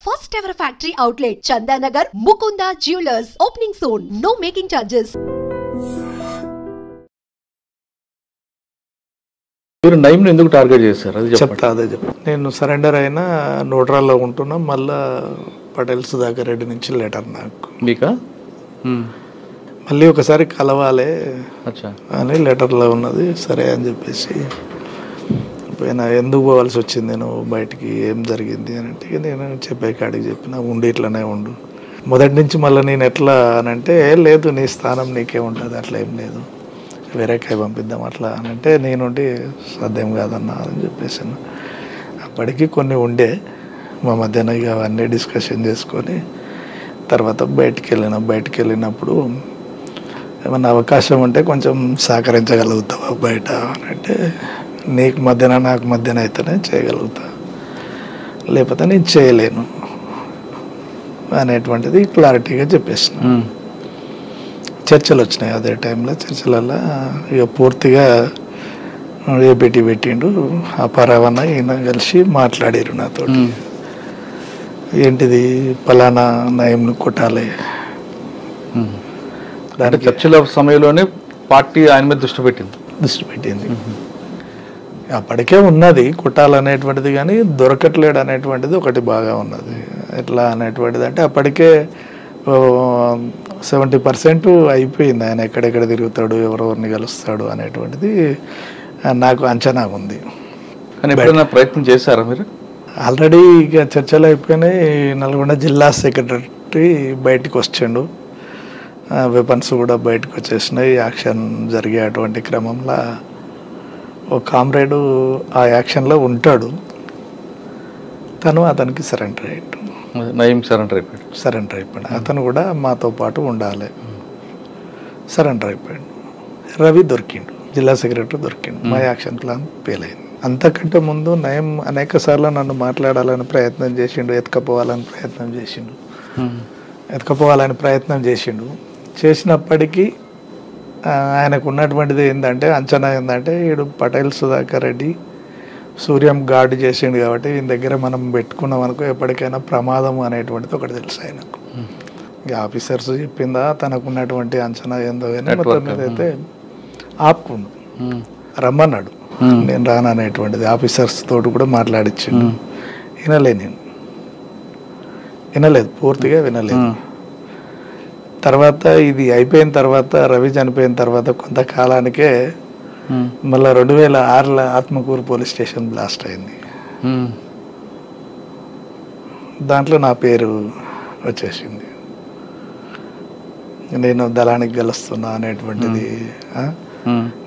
First ever factory outlet, Chandanagar, Mukunda Jewelers, opening soon. No making charges. మీరు నైమ్ ఎందుకు target చేశారు అది చెప్తా. అదే చెప్తా. నేను సరెండర్ అయినా నోట్రాల్లో ఉంటున్నా. మళ్ళా పటేల్ సుధాకర్ రెడ్డి నుంచి లెటర్ నాకు మీకా మళ్ళీ ఒకసారి కలవాలి అచ్చా అని లెటర్లో ఉన్నది. సరే అని చెప్పేసి పోయినా. ఎందుకు పోవాల్సి వచ్చింది నేను బయటికి, ఏం జరిగింది అని అంటే నేను చెప్పే కాడికి చెప్పిన, ఉండి ఇట్లనే ఉండు. మొదటి నుంచి మళ్ళీ నేను ఎట్లా అని అంటే, లేదు నీ స్థానం నీకే ఉంటుంది, అట్లా ఏం లేదు, వేరే కాయ పంపిద్దాం అట్లా అని అంటే, నేనుండి సాధ్యం కాదన్నా అని చెప్పేసాను. అప్పటికి కొన్ని ఉండే మా మధ్యన, ఇక అవన్నీ డిస్కషన్ చేసుకొని తర్వాత బయటికి వెళ్ళినప్పుడు ఏమన్నా అవకాశం ఉంటే కొంచెం సహకరించగలుగుతావా బయట అని అంటే, నీకు మధ్యన నాకు మధ్యన అయితేనే చేయగలుగుతా, లేకపోతే నేను చేయలేను అనేటువంటిది క్లారిటీగా చెప్పేసిన. చర్చలు వచ్చినాయి అదే టైంలో. చర్చలలో ఇక పూర్తిగా ఏపీటీ పెట్టిండు, ఆ పరావన్న ఈయన కలిసి మాట్లాడారు నాతో. ఏంటిది పలానా నయంను కొట్టాలి. దానికి చర్చల సమయంలోనే పార్టీ ఆయన మీద దృష్టి పెట్టింది. అప్పటికే ఉన్నది కొట్టాలనేటువంటిది, కానీ దొరకట్లేడు అనేటువంటిది ఒకటి బాగా ఉన్నది. ఎట్లా అనేటువంటిది అంటే అప్పటికే 70% అయిపోయింది. ఆయన ఎక్కడెక్కడ తిరుగుతాడు, ఎవరెవరిని కలుస్తాడు అనేటువంటిది నాకు అంచనా ఉంది. కానీ ఎప్పుడైనా ప్రయత్నం చేశారా మీరు? ఆల్రెడీ ఇక చర్చలు అయిపోయినాయి. నల్గొండ జిల్లా సెక్రటరీ బయటకు వచ్చిండు, వెపన్స్ కూడా బయటకు వచ్చేసినాయి. యాక్షన్ జరిగేటువంటి క్రమంలో ఒక కామ్రేడు ఆ యాక్షన్లో ఉంటాడు, తను అతనికి సరెండర్ అయ్యాడు. నయీం సరెండర్ అయిపోయాడు. అతను కూడా మాతో పాటు ఉండాలి, సరెండర్ అయిపోయాడు. రవి దొరికిండు, జిల్లా సెక్రటరీ దొరికిండు. మా యాక్షన్ ప్లాన్ ఫెయిల్ అయింది. అంతకంటే ముందు నయం అనేక సార్లు నన్ను మాట్లాడాలని ప్రయత్నం చేసిండు, ఎత్తుకపోవాలని ప్రయత్నం చేసిండు. చేసినప్పటికీ ఆయనకు ఉన్నటువంటిది ఏంటంటే, అంచనా ఏంటంటే, వీడు పటేల్ సుధాకర్ రెడ్డి సూర్యం గార్డు చేసిండు కాబట్టి ఈయన దగ్గర మనం పెట్టుకున్నాం అనుకో ఎప్పటికైనా ప్రమాదం అనేటువంటిది ఒకటి తెలుసు ఆయనకు. ఇక ఆఫీసర్స్ చెప్పిందా తనకు ఉన్నటువంటి అంచనా ఏందో కానీ మొత్తం మీద అయితే ఆపుకుండు, రమ్మన్నాడు. నేను రాననేటువంటిది ఆఫీసర్స్ తోటి కూడా మాట్లాడిచ్చిండు. వినలేదు, పూర్తిగా వినలేదు. తర్వాత ఇది అయిపోయిన తర్వాత, రవి చనిపోయిన తర్వాత కొంతకాలానికే మళ్ళీ 2006లో ఆత్మకూరు పోలీస్ స్టేషన్ బ్లాస్ట్ అయింది. దాంట్లో నా పేరు వచ్చేసింది, నేను దళానికి గెలుస్తున్నా అనేటువంటిది.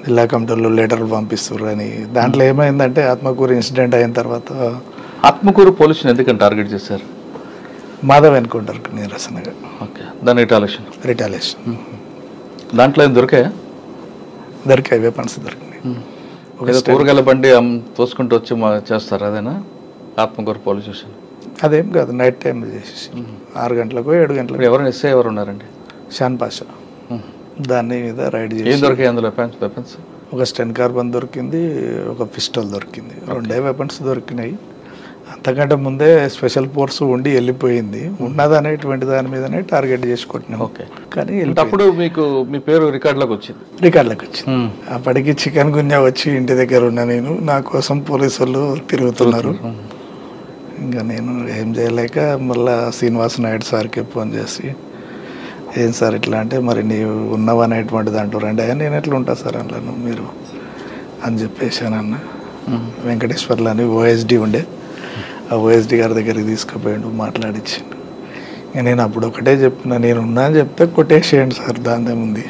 జిల్లా కమిటీలో లెటర్లు పంపిస్తున్నారు అని. దాంట్లో ఏమైందంటే, ఆత్మకూరు ఇన్సిడెంట్ అయిన తర్వాత ఆత్మకూరు పోలీసుని ఎందుకని టార్గెట్ చేశారు? మాధవ్ ఎన్కౌంటర్కి నిరసనగా. ఓకే, దాని రిటాలియేషన్. దాంట్లో ఏం దొరికాయి, వెపన్స్ దొరికినాయి. కూరగాయల బండి తోసుకుంటూ వచ్చి చేస్తారు, అదేనా ఆత్మకూరు పోలీస్ స్టేషన్? అదేం కాదు, నైట్ టైంలో చేసేసి 6 గంటలకు 7 గంటలకు. ఎవరు ఎస్ఐ ఎవరు ఉన్నారండి? షాన్ పాషా. దాని మీద రైడ్ చేసి ఏం దొరికాయి అందులో? వెపన్స్ ఒక స్టెన్ కార్బన్ దొరికింది, ఒక పిస్టల్ దొరికింది, 2 వెపన్స్ దొరికినాయి. అంతకంటే ముందే స్పెషల్ ఫోర్స్ ఉండి వెళ్ళిపోయింది. ఉన్నది అనేటువంటి దాని మీదనే టార్గెట్ చేసి కొట్టినాం. ఓకే, కానీ అప్పుడు మీకు మీ పేరు రికార్డులోకి వచ్చింది. అప్పటికి చికెన్ గున్యా వచ్చి ఇంటి దగ్గర ఉన్నా నేను, నా కోసం పోలీసు వాళ్ళు తిరుగుతున్నారు. ఇంకా నేను ఏం చేయలేక మళ్ళా శ్రీనివాస్ నాయుడు సార్కి ఫోన్ చేసి, ఏం సార్ ఇట్లా అంటే, మరి నీవు ఉన్నవనేటువంటిది అంటారండి. నేను ఎట్లా ఉంటా సార్ అన్నాను మీరు అని చెప్పేసానన్న. వెంకటేశ్వర్లు అని ఓఎస్డి ఉండే, ఆ ఓఎస్డి గారి దగ్గరికి తీసుకుపోయాడు, మాట్లాడించిండు. నేను అప్పుడు ఒకటే చెప్పిన, నేను ఉన్నా అని చెప్తే కొట్టేసేయండి సార్, దాందేముంది,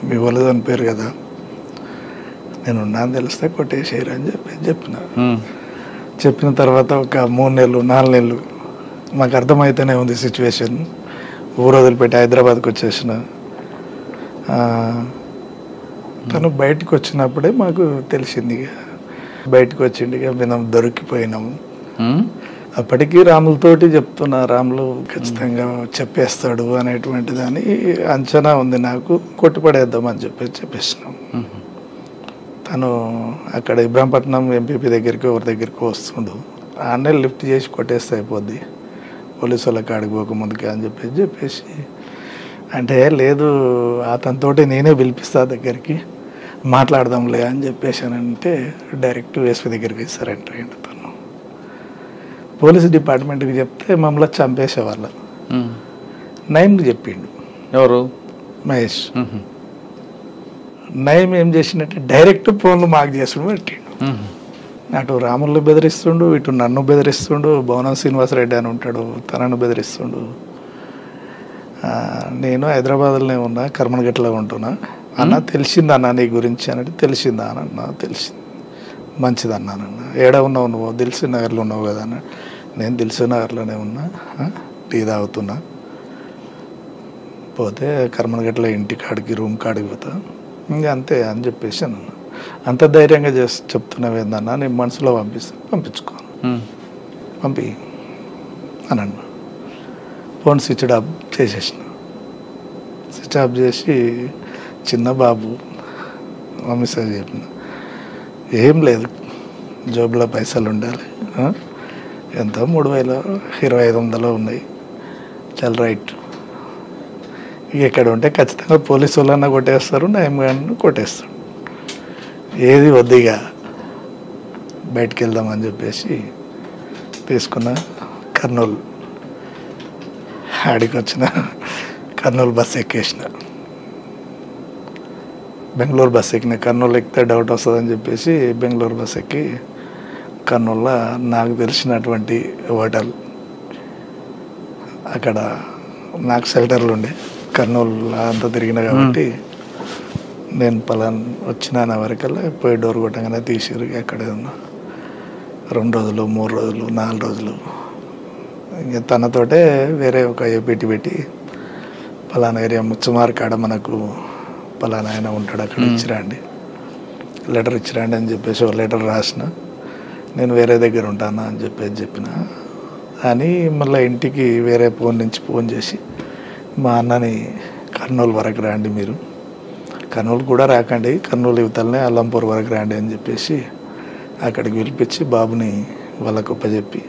మీ వాళ్ళు చనిపోయారు కదా, నేను ఉన్నా అని తెలిస్తే కొట్టేసేయరు అని చెప్పిన తర్వాత ఒక 3 నెలలు 4 నెలలు మాకు అర్థమైతేనే ఉంది సిచ్యువేషన్. ఊరు వదిలిపెట్టి హైదరాబాద్కి వచ్చేసిన. తను బయటకు వచ్చినప్పుడే మాకు తెలిసింది, బయటకు వచ్చింది, మేము దొరికిపోయినాము. అప్పటికి రాములతోటి చెప్తున్నా, రాములు ఖచ్చితంగా చెప్పేస్తాడు అనేటువంటి దాని అంచనా ఉంది నాకు, కొట్టుపడేద్దామని చెప్పేసినాం. తను అక్కడ ఇబ్రాంపట్నం ఎంపీపీ దగ్గరికి ఎవరి దగ్గరికి వస్తుండు, ఆన్నే లిఫ్ట్ చేసి కొట్టేస్తే అయిపోద్ది, పోలీసు వాళ్ళ కాడికి పోక ముందుకే అని చెప్పేసి అంటే లేదు అతనితోటి నేనే పిలిపిస్తా దగ్గరికి మాట్లాడదాంలే అని చెప్పేసానంటే డైరెక్ట్ ఎస్పీ దగ్గరికి సరెండర్ అయ్యిండు తను. పోలీస్ డిపార్ట్మెంట్కి చెప్తే మమ్మల్ని చంపేసేవాళ్ళ. నయంకి చెప్పిండు. ఎవరు? మహేష్. నయం ఏం చేసినట్టే డైరెక్ట్ ఫోన్లు మాకు చేసుడు పెట్టిండు. అటు రాములు బెదిరిస్తుండు, ఇటు నన్ను బెదిరిస్తుండు, భవనం శ్రీనివాసరెడ్డి అని ఉంటాడు తనను బెదిరిస్తుండు. నేను హైదరాబాద్లోనే ఉన్నా, కర్మనగట్లో ఉంటున్నా. అన్న తెలిసిందన్నా నీ గురించి అన్నట్టు. తెలిసిందా అన్న? తెలిసింది. మంచిది అన్నానన్న. ఏడ ఉన్నావు నువ్వు? దిల్సీ నగర్లో ఉన్నావు కదా అన్న. నేను దిల్సీ నగర్లోనే ఉన్నా, టీ తాగుతున్నా. పోతే కర్మనగట్ల ఇంటి కాడికి రూమ్ కాడికి పోతా, ఇంకా అంతే అని చెప్పేసి అన్న. అంత ధైర్యంగా చేసి చెప్తున్నావు ఏందన్నా, నేను మనసులో పంపించుకో, పంపి అని అన్న. ఫోన్ స్విచ్ ఆఫ్ చేసేసిన. స్విచ్ ఆఫ్ చేసి చిన్న బాబు మెసేజ్ చెప్పిన, ఏం లేదు జోబులో పైసలు ఉండాలి, ఎంత 3,000-2,500 ఉన్నాయి, చాలా రైట్. ఇక్కడ ఉంటే ఖచ్చితంగా పోలీసు వాళ్ళన్నా కొట్టేస్తారు, నయం గారిని కొట్టేస్తాడు. ఏది వద్దిగా బయటికి వెళ్దామని చెప్పేసి తీసుకున్న. కర్నూలు ఆడికి వచ్చిన, కర్నూలు బస్సు ఎక్కేసిన. బెంగళూరు బస్సు ఎక్కిన. కర్నూలు ఎక్కితే డౌట్ వస్తుందని చెప్పేసి బెంగళూరు బస్సు ఎక్కి కర్నూలులో నాకు తెలిసినటువంటి హోటల్, అక్కడ నాకు షెల్టర్లు ఉండే. కర్నూలు అంతా తిరిగిన కాబట్టి నేను వచ్చిన వరకల్లా పోయి డోర్ కొట్టగానే తీసిరు. ఎక్కడే ఉన్నా 2 రోజులు 3 రోజులు 4 రోజులు ఇంకా తనతోటే వేరే ఒక ఏపీటీ పెట్టి పలానా ఏరియా ముచ్చమార్ కాడ మనకు పలానా ఆయన ఉంటాడు, అక్కడ ఇచ్చిరండి, లెటర్ ఇచ్చిరండి అని చెప్పేసి ఒక లెటర్ రాసిన. నేను వేరే దగ్గర ఉంటానా అని చెప్పిన. అని మళ్ళీ ఇంటికి వేరే ఫోన్ నుంచి ఫోన్ చేసి మా అన్నని కర్నూలు వరకు రండి, మీరు కర్నూలు కూడా రాకండి, కర్నూలు యువతలనే అల్లంపూర్ వరకు రండి అని చెప్పేసి అక్కడికి పిలిపించి బాబుని వాళ్ళకు ఒప్పచెప్పి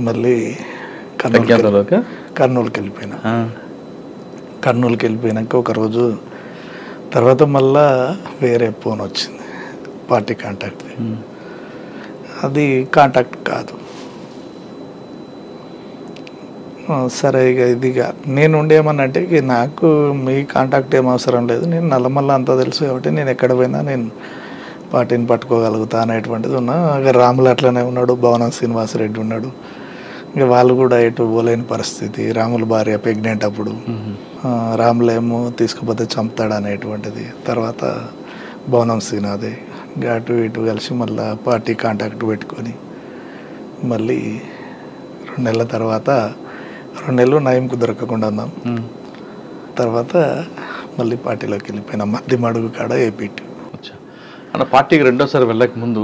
మళ్ళీ కర్నూలుకి వెళ్ళిపోయినా. కర్నూలుకి వెళ్ళిపోయినాక ఒక రోజు తర్వాత మళ్ళా వేరే ఫోన్ వచ్చింది, పార్టీ కాంటాక్ట్. అది కాంటాక్ట్ కాదు. సరే ఇక ఇదిగా నేను ఉండేమన్నంటే ఇక నాకు మీ కాంటాక్ట్ ఏం అవసరం లేదు, నేను నల్లమల్ల అంతా తెలుసు కాబట్టి నేను ఎక్కడ పోయినా నేను పార్టీని పట్టుకోగలుగుతా అనేటువంటిది ఉన్నా. ఇక రాములు అట్లనే ఉన్నాడు, భవనం శ్రీనివాసరెడ్డి ఉన్నాడు. ఇక వాళ్ళు కూడా ఎటు పోలేని పరిస్థితి. రాముల భార్య ప్రెగ్నెంట్ అప్పుడు, రాములేమో తీసుకుపోతే చంపుతాడు అనేటువంటిది. తర్వాత భవనం శ్రీనాథే అటు ఇటు కలిసి మళ్ళీ పార్టీ కాంటాక్ట్ పెట్టుకొని మళ్ళీ 2 నెలల తర్వాత 2 నెలలు నయంకు దొరకకుండా ఉన్నాం. తర్వాత మళ్ళీ పార్టీలోకి వెళ్ళిపోయినాం. మధ్య మడుగు కాడ ఏపీటీ. అన్న పార్టీకి రెండోసారి వెళ్ళక ముందు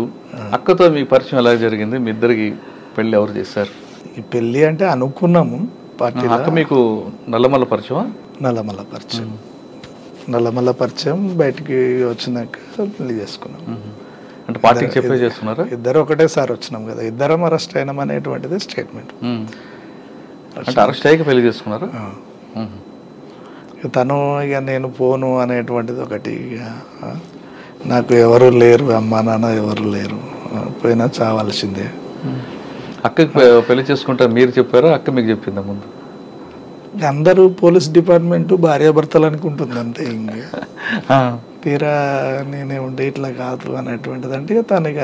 అక్కతో మీ పరిచయం ఎలా జరిగింది? మీ ఇద్దరికి పెళ్ళి ఎవరు చేశారు? ఈ పెళ్ళి అంటే అనుకున్నాము పార్టీ. అక్క మీకు నల్లమల్ల పరిచయం? నల్లమల్ల పరిచయం. నల్లమల్ల పరిచయం బయటికి వచ్చినాక పెళ్లి చేసుకున్నాం. అంటే పార్టీకి చెప్పే చేస్తున్నారా? ఇద్దరు ఒకటేసారి వచ్చినాం కదా, ఇద్దరం అరెస్ట్ అయినాం అనేటువంటిది స్టేట్మెంట్. అంటే అరెస్ట్ అయ్యాక పెళ్లి చేసుకున్నారా? తను ఇక నేను పోను అనేటువంటిది ఒకటి. ఇక నాకు ఎవరు లేరు, అమ్మా నాన్న ఎవరు లేరు, పోయినా చావాల్సిందే. అక్కకి పెళ్లి చేసుకుంటా మీరు చెప్పారా, అక్క మీకు చెప్పిందా ముందు? అందరూ పోలీస్ డిపార్ట్మెంట్ భార్యాభర్తలు అనుకుంటుంది అంతే. ఇంకా తీరా నేనే ఉండే ఇట్లా కాదు అనేటువంటిది. అంటే తను ఇక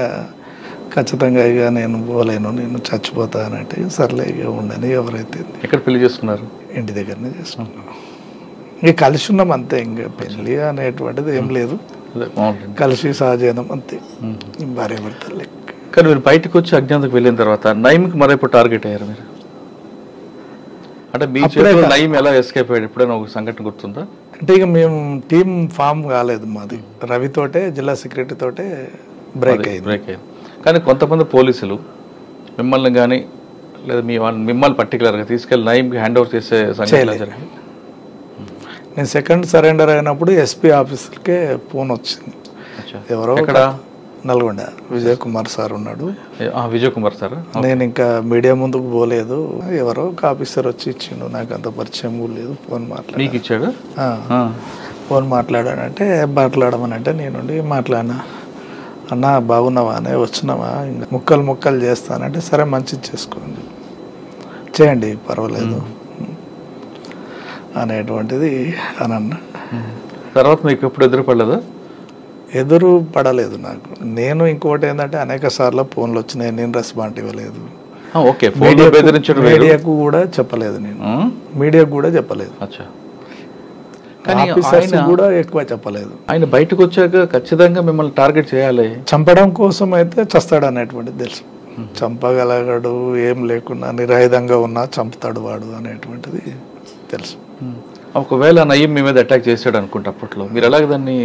ఖచ్చితంగా ఇక నేను పోలేను, నేను చచ్చిపోతా అన్నట్టు సర్లే ఇక ఉండని. ఎవరైతే ఎక్కడ పెళ్లి చేసుకున్నారు? ఇంటి దగ్గరనే చేసుకున్నాను. ఇక కలిసి ఉన్నాం అంతే, ఇంకా పెళ్ళి అనేటువంటిది ఏం లేదు, కలిసి సహజీవనం అంతే, భార్యాభర్తలు లెక్క. కానీ మీరు బయటకు వచ్చి అజ్ఞాతకు వెళ్ళిన తర్వాత నయంకి మరెప్పుడు టార్గెట్ అయ్యారు మీరు? అంటే మీ చేతిలో నయం ఎలా ఎస్కేప్ అయ్యాడు? ఎప్పుడైనా ఒక సంఘటన గుర్తుందా? అంటే ఇక మేము టీం ఫామ్ కాలేదు మాది, రవితోటే జిల్లా సెక్రటరీ తోటే బ్రేక్ అయింది. కానీ కొంతమంది పోలీసులు మిమ్మల్ని కానీ లేదా మిమ్మల్ని పర్టికులర్గా తీసుకెళ్ళి నయంకి హ్యాండ్ ఓవర్ చేసే సంఘటన జరిగింది. నేను సెకండ్ సరెండర్ అయినప్పుడు ఎస్పీ ఆఫీస్కే ఫోన్ వచ్చింది. ఎవరో నల్గొండ విజయ్ కుమార్ సార్ ఉన్నాడు. విజయ్ కుమార్ సార్. నేను ఇంకా మీడియా ముందుకు పోలేదు, ఎవరో ఒక ఆఫీసర్ వచ్చి ఇచ్చిండు, నాకు అంత పరిచయం కూడా లేదు. ఫోన్ మీకు ఇచ్చాడు. ఫోన్ మాట్లాడానంటే మాట్లాడమనంటే నేనుండి మాట్లాడినా, అన్న బాగున్నావా అనే వచ్చినావా, ఇంకా ముక్కలు చేస్తానంటే సరే మంచిది చేసుకోండి చేయండి పర్వాలేదు అనేటువంటిది అని అన్న. తర్వాత మీకు ఎప్పుడు ఎదురుపడలేదా? ఎదురు పడలేదు నాకు. నేను ఇంకోటి ఏంటంటే అనేక సార్లు ఫోన్లు వచ్చినాయి, నేను రెస్పాండ్ ఇవ్వలేదు. మీడియాకు కూడా చెప్పలేదు, నేను మీడియాకు కూడా చెప్పలేదు, ఆఫీసర్స్ కూడా ఎక్కువ చెప్పలేదు. ఆయన బయటకు వచ్చాక ఖచ్చితంగా మిమ్మల్ని టార్గెట్ చేయాలి, చంపడం కోసం అయితే చస్తాడు అనేటువంటిది తెలుసు. చంపగలగడు, ఏం లేకున్నా నిరాయుధంగా ఉన్నా చంపుతాడు వాడు అనేటువంటిది తెలుసు. ఒకవేళ నయీం మీ మీద అటాక్ చేసాడు అనుకుంటే అప్పట్లో మీరు ఎలాగ దాన్ని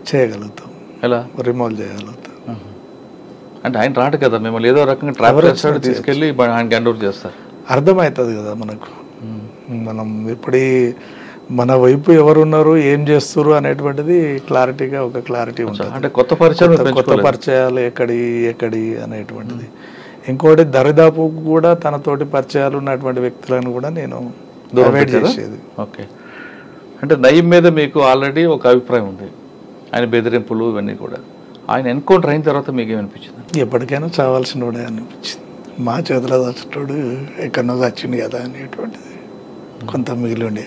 చేయగలుగుతాం, ఎలా రిమూవ్ చేయగలుగుతాం? అంటే ఆయన రాడు కదా, మిమ్మల్ని ఏదో రకంగా ట్రాప్ చేస్తాడు, తీసుకెళ్ళి ఆయన హ్యాండ్ ఓవర్ చేస్తారు. అర్థమవుతుంది కదా మనకు, మనం ఇప్పుడు మన వైపు ఎవరున్నారు ఏం చేస్తారు అనేటువంటిది క్లారిటీగా ఒక క్లారిటీ ఉంటుంది. అంటే కొత్త పరిచయాలు ఎక్కడి అనేటువంటిది. ఇంకోటి దరిదాపు కూడా తనతోటి పరిచయాలు ఉన్నటువంటి వ్యక్తులను కూడా నేను అవాయిడ్ చేసేది. ఓకే, అంటే నయీం మీద మీకు ఆల్రెడీ ఒక అభిప్రాయం ఉంది, ఆయన బెదిరింపులు ఇవన్నీ కూడా. ఆయన ఎన్కౌంటర్ అయిన తర్వాత మీకు ఏమనిపించింది? ఎప్పటికైనా చావాల్సిన వాడే అనిపించింది. మా చేతిలో చచ్చినోడు ఎక్కడో చచ్చింది కదా అనేటువంటిది కొంత మిగిలి ఉండే.